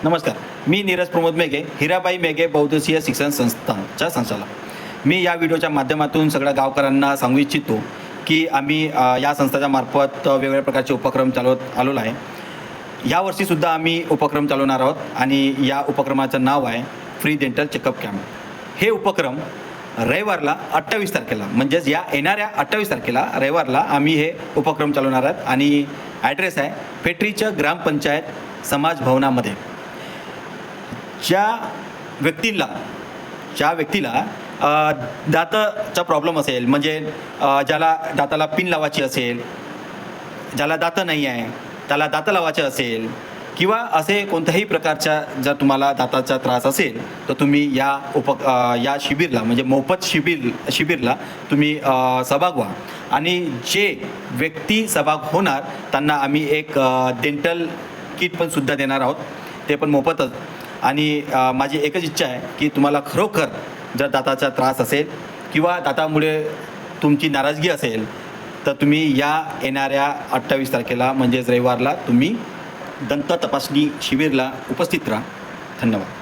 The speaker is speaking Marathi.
नमस्कार, मी नीरज प्रमोद मेघे, हिराबाई मेघे बहुउद्देशीय शिक्षण संस्थांचा संचालक। मी या व्हिडिओच्या माध्यमातून सगळ्या गावकऱ्यांना सांगू इच्छितो की आम्ही या संस्थाच्या मार्फत वेगवेगळ्या प्रकारचे उपक्रम चालवत आलेलो आहे। यावर्षीसुद्धा आम्ही उपक्रम चालवणार आहोत आणि या उपक्रमाचं नाव आहे फ्री डेंटल चेकअप कॅम्प। हे उपक्रम रविवारला 28 तारखेला म्हणजेच या येणाऱ्या 28 तारखेला रविवारला आम्ही हे उपक्रम चालवणार आहोत आणि ॲड्रेस आहे फेटरीच्या ग्रामपंचायत समाज भवनामध्ये। ज्या व्यक्तीला दाताचा प्रॉब्लेम असेल, म्हणजे ज्याला दाताला पिन लावायची असेल, ज्याला दातं नाही आहे त्याला दातं लावायचं असेल, किंवा असे कोणत्याही प्रकारच्या जर तुम्हाला दाताचा त्रास असेल तर तुम्ही या शिबिरला म्हणजे मोफत शिबिरला तुम्ही सहभाग व्हा। आणि जे व्यक्ती सहभाग होणार त्यांना आम्ही एक डेंटल किट पण सुद्धा देणार आहोत, ते पण मोफतच। आणि माझी एकच इच्छा आहे की तुम्हाला खरोखर जर दाताचा त्रास असेल किंवा दातामुळे तुमची नाराजगी असेल तर तुम्ही या येणाऱ्या 28 तारखेला म्हणजेच रविवारला तुम्ही दंत तपासणी शिबिरला उपस्थित राहा। धन्यवाद।